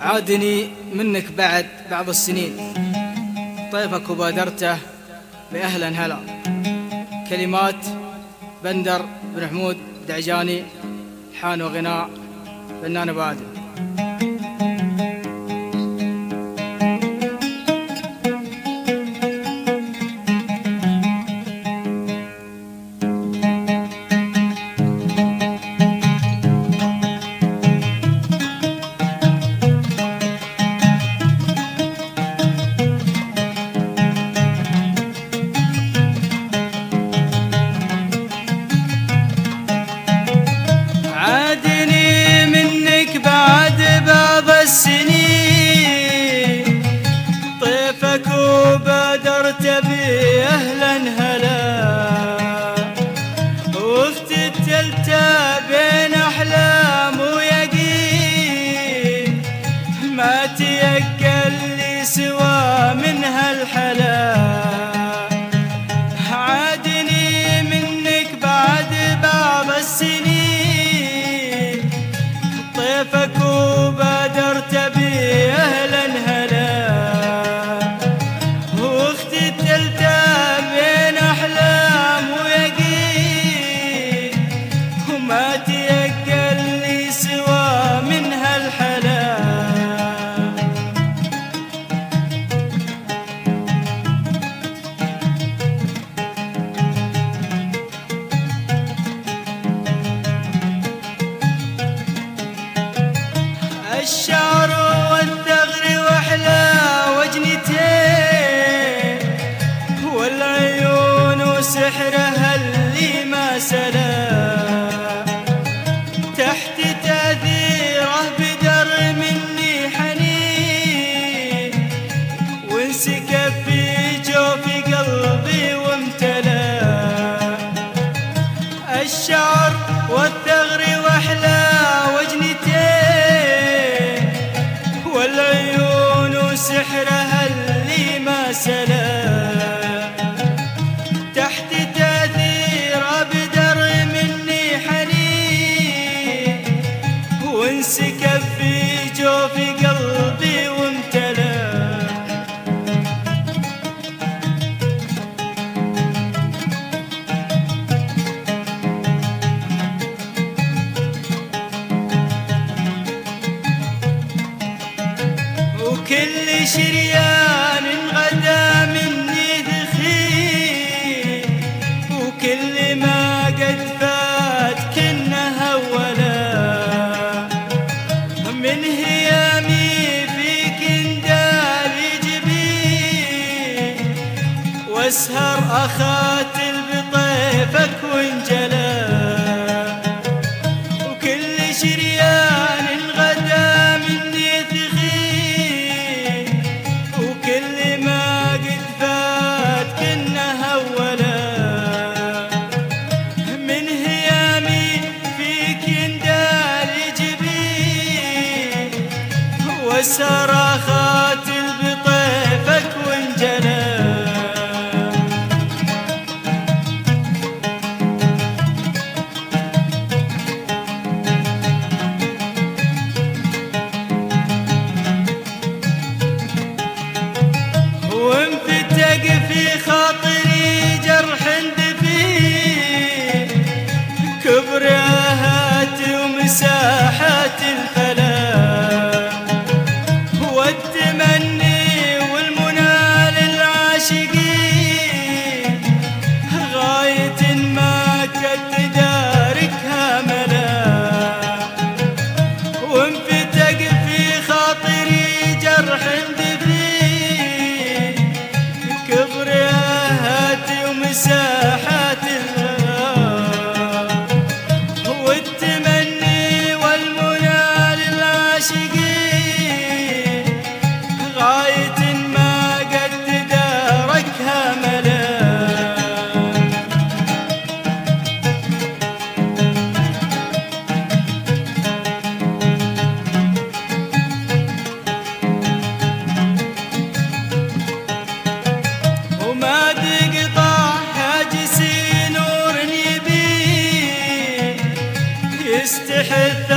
عادني منك بعد بعض السنين، طيفك وبادرته بأهلا هلا. كلمات بندر بن حمود دعجاني، حان وغناء فنان أبو عادل. عادني منك بعد بعض السنين، طيفك وبادرت بأهلا هلا، وافتتلت بين أحلام ويقين، ما تيقل لي سوى من هالحلا. عادني منك بعد بعض السنين، طيفك وبادرت بأهلا هلا، واختتلت بين أحلام ويقين، وما تيقل لي سوى من هالحلا. الشعر والثغر واحلى وجنتين، والعيون وسحرها اللي ما سلا، تحت تأثيره بدر مني حنين، وانسكب في جوف قلبي وامتلا. الشعر والثغر واحلى وجنتين، والعيون وسحرها اللي ما سلا، تحت تأثير بدر مني حنين، وانسكب في جوف قلبي وامتلا. وكل شريان غدا مني دخيل، وكل ما قد فات كنا هولا، من هيامي فيك اندالي جبين، واسهر اخاتل بطيفك وانجلا. وكل شريان غدا مني ثقيل، وكل ما قد فات كنا هولا، من هيامي فيك يندالي جبين، واسهر اخاتل بطيفك وانجلا. وانفتق في خاطري جرح دفين، كبريات ومساحات الفلا، والتمني والمنى للعاشقين، غاية ما كد تداركها ملا. وانفتق في خاطري جرح دفين، كبريات ومساحات الغلا، والتمني والمنى للعاشقين، غاية ما قد تداركها ملا. وما تقطع حاجسي نور يبين، يستحث